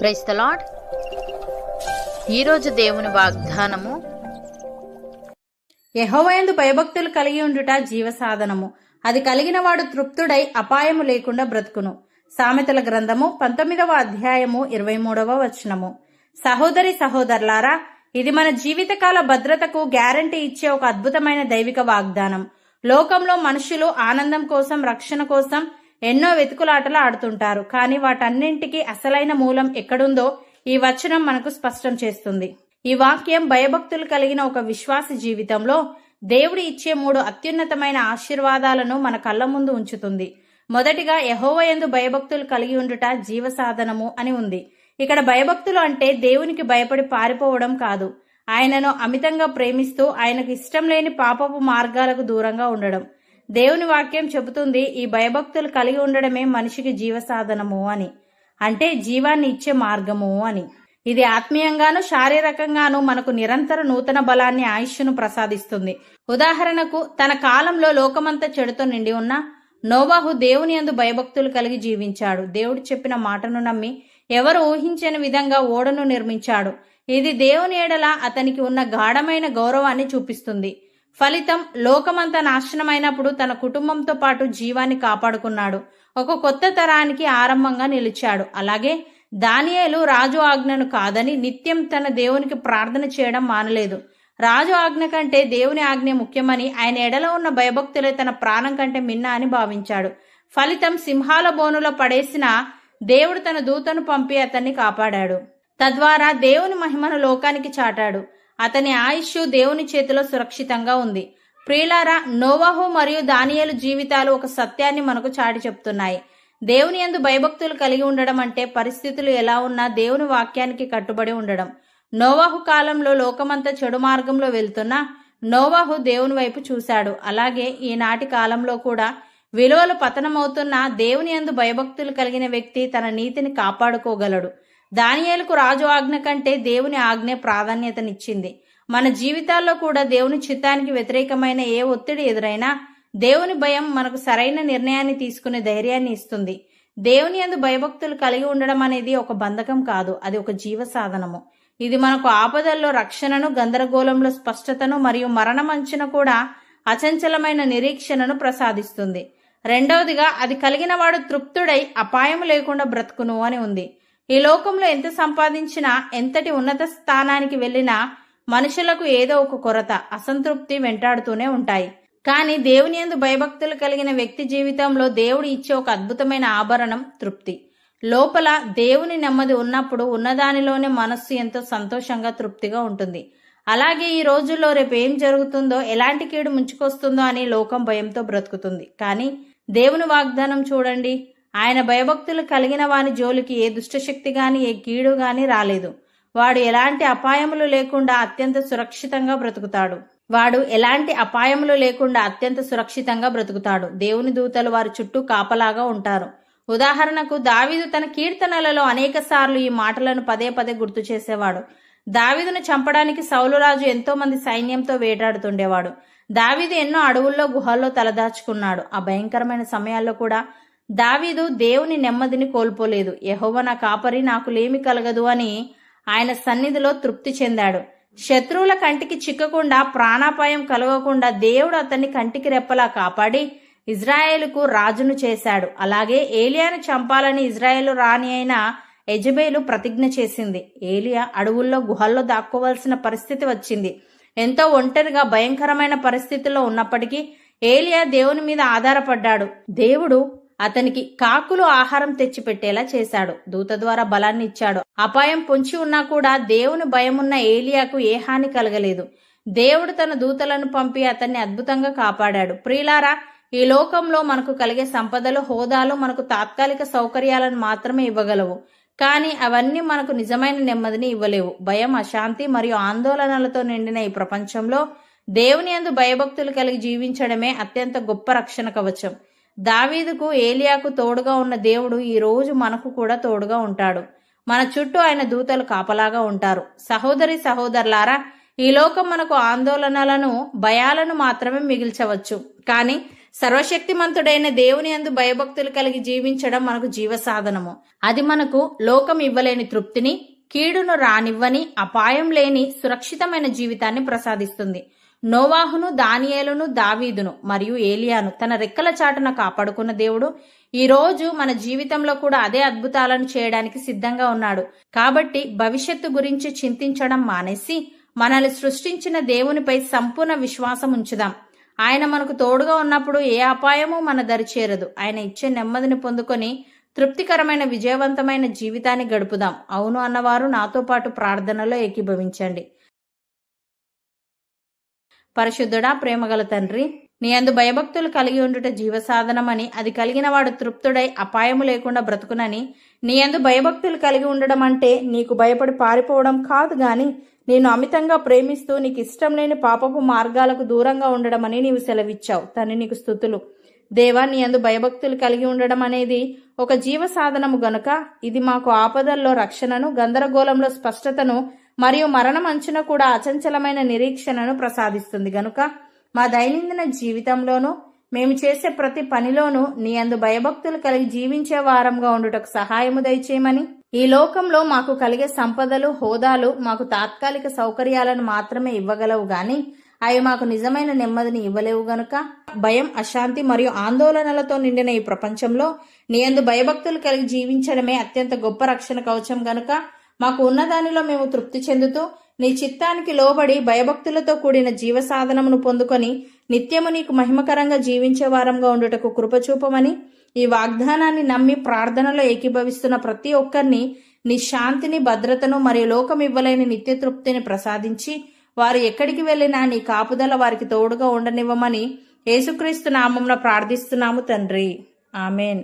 Praise the lord. ఈరోజు దేవుని వాగ్దానము, యెహోవాయందు భయభక్తులు కలిగి ఉండుట జీవసాధనము, అది కలిగిన వాడు తృప్తుడై అపాయము లేకుండా బ్రతుకును. సామెతల గ్రంథము 19వ అధ్యాయము 23వ వచనము. సహోదరి సహోదరులారా, ఇది మన జీవితకాల భద్రతకు గ్యారంటీ ఇచ్చే ఒక అద్భుతమైన దైవిక వాగ్దానం. లోకంలో మనుషులు ఆనందం కోసం, రక్షణ కోసం ఎన్నో వెతుకులాటలు ఆడుతుంటారు. కానీ వాటన్నింటికి అసలైన మూలం ఎక్కడుందో ఈ వచనం మనకు స్పష్టం చేస్తుంది. ఈ వాక్యం భయభక్తులు కలిగిన ఒక విశ్వాసి జీవితంలో దేవుడు ఇచ్చే 3 అత్యున్నతమైన ఆశీర్వాదాలను మన కళ్ళ ముందు ఉంచుతుంది. మొదటిగా, యెహోవాయందు భయభక్తులు కలిగి ఉండుట జీవసాధనము అని ఉంది. ఇక్కడ భయభక్తులు అంటే దేవునికి భయపడి పారిపోవడం కాదు, ఆయనను అమితంగా ప్రేమిస్తూ ఆయనకు ఇష్టం లేని పాపపు మార్గాలకు దూరంగా ఉండడం. దేవుని వాక్యం చెబుతుంది, ఈ భయభక్తులు కలిగి ఉండడమే మనిషికి జీవసాధనము అని, అంటే జీవాన్ని ఇచ్చే మార్గము అని. ఇది ఆత్మీయంగాను శారీరకంగాను మనకు నిరంతర నూతన బలాన్ని, ఆయుష్ను ప్రసాదిస్తుంది. ఉదాహరణకు, తన కాలంలో లోకమంతా చెడుతో నిండి ఉన్న నోవాహు దేవుని యందు భయభక్తులు కలిగి జీవించాడు. దేవుడు చెప్పిన మాటను నమ్మి ఎవరు ఊహించని విధంగా ఓడను నిర్మించాడు. ఇది దేవుని ఎడల అతనికి ఉన్న గాఢమైన గౌరవాన్ని చూపిస్తుంది. ఫలితం, లోకమంతా నాశనమైనప్పుడు తన కుటుంబంతో పాటు జీవాన్ని కాపాడుకున్నాడు. ఒక కొత్త తరానికి ఆరంభంగా నిలిచాడు. అలాగే దానియేలు రాజు ఆజ్ఞను కాదని నిత్యం తన దేవునికి ప్రార్థన చేయడం మానలేదు. రాజు ఆజ్ఞ కంటే దేవుని ఆజ్ఞ ముఖ్యమని, ఆయన ఎడల ఉన్న భయభక్తులే తన ప్రాణం కంటే మిన్న అని భావించాడు. ఫలితం, సింహాల బోనులో పడేసిన దేవుడు తన దూతను పంపి అతన్ని కాపాడాడు. తద్వారా దేవుని మహిమను లోకానికి చాటాడు. అతని ఆయుష్ దేవుని చేతిలో సురక్షితంగా ఉంది. ప్రియులారా, నోవాహు మరియు దానియేలు జీవితాలు ఒక సత్యాన్ని మనకు చాటి చెప్తున్నాయి. దేవుని యందు భయభక్తులు కలిగి ఉండడం అంటే పరిస్థితులు ఎలా ఉన్నా దేవుని వాక్యానికి కట్టుబడి ఉండడం. నోవాహు కాలంలో లోకమంతా చెడు మార్గంలో వెళ్తున్నా నోవాహు దేవుని వైపు చూశాడు. అలాగే ఈనాటి కాలంలో కూడా విలువలు పతనమవుతున్నా దేవుని యందు భయభక్తులు కలిగిన వ్యక్తి తన నీతిని కాపాడుకోగలడు. దానియేలుకు రాజు ఆజ్ఞ కంటే దేవుని ఆజ్ఞే ప్రాధాన్యతనిచ్చింది. మన జీవితాల్లో కూడా దేవుని చిత్తానికి వ్యతిరేకమైన ఏ ఒత్తిడి ఎదురైనా దేవుని భయం మనకు సరైన నిర్ణయాన్ని తీసుకునే ధైర్యాన్ని ఇస్తుంది. దేవుని యందు భయభక్తులు కలిగి ఉండడం అనేది ఒక బంధకం కాదు, అది ఒక జీవసాధనము. ఇది మనకు ఆపదల్లో రక్షణను, గందరగోళంలో స్పష్టతను మరియు మరణమంచున కూడా అచంచలమైన నిరీక్షణను ప్రసాదిస్తుంది. రెండవదిగా, అది కలిగిన వాడు తృప్తుడై అపాయం లేకుండా బ్రతుకును అని ఉంది. ఈ లోకంలో ఎంత సంపాదించినా, ఎంతటి ఉన్నత స్థానానికి వెళ్లినా మనుషులకు ఏదో ఒక కొరత, అసంతృప్తి వెంటాడుతూనే ఉంటాయి. కానీ దేవుని యందు భయభక్తులు కలిగిన వ్యక్తి జీవితంలో దేవుడు ఇచ్చే ఒక అద్భుతమైన ఆభరణం తృప్తి. లోపల దేవుని నెమ్మది ఉన్నప్పుడు ఉన్నదానిలోనే మనస్సు ఎంతో సంతోషంగా, తృప్తిగా ఉంటుంది. అలాగే ఈ రోజుల్లో రేపు ఏం జరుగుతుందో, ఎలాంటి కీడు ముంచుకొస్తుందో అని లోకం భయంతో బ్రతుకుతుంది. కానీ దేవుని వాగ్దానం చూడండి, ఆయన భయభక్తులు కలిగిన వాని జోలికి ఏ దుష్టశక్తి గాని, ఏ కీడు గాని రాలేదు. వాడు ఎలాంటి అపాయములు లేకుండా అత్యంత సురక్షితంగా బ్రతుకుతాడు. దేవుని దూతలు వారి చుట్టూ కాపలాగా ఉంటారు. ఉదాహరణకు, దావీదు తన కీర్తనలలో అనేక సార్లు ఈ మాటలను పదే పదే గుర్తు చేసేవాడు. దావీదును చంపడానికి సౌలురాజు ఎంతో మంది సైన్యంతో వేటాడుతుండేవాడు. దావీదు ఎన్నో అడవుల్లో, గుహల్లో తలదాచుకున్నాడు. ఆ భయంకరమైన సమయాల్లో కూడా దావీదు దేవుని నెమ్మదిని కోల్పోలేదు. యెహోవా నా కాపరి, నాకు లేమి కలగదు అని ఆయన సన్నిధిలో తృప్తి చెందాడు. శత్రువుల కంటికి చిక్కకుండా, ప్రాణాపాయం కలగకుండా దేవుడు అతన్ని కంటికి రెప్పలా కాపాడి ఇజ్రాయేలుకు రాజును చేశాడు. అలాగే ఏలియాను చంపాలని ఇజ్రాయేలు రాణి అయిన యెజెబెలు ప్రతిజ్ఞ చేసింది. ఏలియా అడవుల్లో, గుహల్లో దాక్కోవలసిన పరిస్థితి వచ్చింది. ఎంతో ఒంటరిగా, భయంకరమైన పరిస్థితుల్లో ఉన్నప్పటికీ ఏలియా దేవుని మీద ఆధారపడ్డాడు. దేవుడు అతనికి కాకులు ఆహారం తెచ్చిపెట్టేలా చేశాడు. దూత ద్వారా బలాన్ని ఇచ్చాడు. అపాయం పొంచి ఉన్నా కూడా దేవుని భయమున్న ఏలియాకు ఏ హాని కలగలేదు. దేవుడు తన దూతలను పంపి అతన్ని అద్భుతంగా కాపాడాడు. ప్రియులారా, ఈ లోకంలో మనకు కలిగే సంపదలు, హోదాలు మనకు తాత్కాలిక సౌకర్యాలను మాత్రమే ఇవ్వగలవు. కానీ అవన్నీ మనకు నిజమైన నెమ్మదిని ఇవ్వలేవు. భయం, అశాంతి మరియు ఆందోళనలతో నిండిన ఈ ప్రపంచంలో దేవుని యందు భయభక్తులు కలిగి జీవించడమే అత్యంత గొప్ప రక్షణ కవచం. దావీదుకు, ఏలియాకు తోడుగా ఉన్న దేవుడు ఈ రోజు మనకు కూడా తోడుగా ఉంటాడు. మన చుట్టూ ఆయన దూతలు కాపలాగా ఉంటారు. సహోదరి సహోదరులారా, ఈ లోకం మనకు ఆందోళనలను, భయాలను మాత్రమే మిగిల్చవచ్చు. కానీ సర్వశక్తిమంతుడైన దేవుని యందు భయభక్తులు కలిగి జీవించడం మనకు జీవ సాధనము. అది మనకు లోకం ఇవ్వలేని తృప్తిని, కీడును రానివ్వని, అపాయం లేని సురక్షితమైన జీవితాన్ని ప్రసాదిస్తుంది. నోవాహును, దానియేలును, దావీదును మరియు ఏలియాను తన రెక్కల చాటున కాపాడుకున్న దేవుడు ఈ రోజు మన జీవితంలో కూడా అదే అద్భుతాలను చేయడానికి సిద్ధంగా ఉన్నాడు. కాబట్టి భవిష్యత్తు గురించి చింతించడం మానేసి మనల్ని సృష్టించిన దేవునిపై సంపూర్ణ విశ్వాసం ఉంచుదాం. ఆయన మనకు తోడుగా ఉన్నప్పుడు ఏ అపాయమూ మన దరి చేరదు. ఆయన ఇచ్చే నెమ్మదిని పొందుకొని తృప్తికరమైన విజయవంతమైన జీవితాన్ని గడుపుదాం. అవును అన్నవారు నాతో పాటు ప్రార్థనలో ఏకీభవించండి. పరిశుద్ధుడా, ప్రేమగల తండ్రి, నీ యందు భయభక్తులు కలిగి ఉండుట జీవసాధనమని, అది కలిగిన వాడు తృప్తుడై అపాయము లేకుండా బ్రతుకునని, నీ యందు భయభక్తులు కలిగి ఉండడం అంటే నీకు భయపడి పారిపోవడం కాదు గాని నేను అమితంగా ప్రేమిస్తూ నీకు ఇష్టం లేని పాపపు మార్గాలకు దూరంగా ఉండడం అని నీవు సెలవిచ్చావు. తండ్రి, నీకు స్తుతులు. దేవా, నీ యందు భయభక్తులు కలిగి ఉండడం అనేది ఒక జీవ సాధనము గనుక ఇది మాకు ఆపదల్లో రక్షణను, గందరగోళంలో స్పష్టతను మరియు మరణం అంచున కూడా అచంచలమైన నిరీక్షణను ప్రసాదిస్తుంది. గనుక మా దైనందిన జీవితంలోనూ మేము చేసే ప్రతి పనిలోనూ నీ యందు భయభక్తులు కలిగి జీవించే వారంగా ఉండుటకు సహాయము దయచేయమని, ఈ లోకంలో మాకు కలిగే సంపదలు, హోదాలు మాకు తాత్కాలిక సౌకర్యాలను మాత్రమే ఇవ్వగలవు గాని అవి మాకు నిజమైన నెమ్మదిని ఇవ్వలేవు గనుక భయం, అశాంతి మరియు ఆందోళనలతో నిండిన ఈ ప్రపంచంలో నీ యందు భయభక్తులు కలిగి జీవించడమే అత్యంత గొప్ప రక్షణ కవచం గనుక మాకు ఉన్నదానిలో మేము తృప్తి చెందుతూ నీ చిత్తానికి లోబడి భయభక్తులతో కూడిన జీవ సాధనమును పొందుకొని నిత్యము నీకు మహిమకరంగా జీవించే వారంగా ఉండుటకు కృపచూపమని, ఈ వాగ్దానాన్ని నమ్మి ప్రార్థనలో ఏకీభవిస్తున్న ప్రతి ఒక్కరిని నీ శాంతిని, భద్రతను మరియు లోకం ఇవ్వలేని నిత్య తృప్తిని ప్రసాదించి వారు ఎక్కడికి వెళ్ళినా నీ కాపుదల వారికి తోడుగా ఉండనివ్వమని యేసుక్రీస్తు నామమున ప్రార్థిస్తున్నాము తండ్రి. ఆమెన్.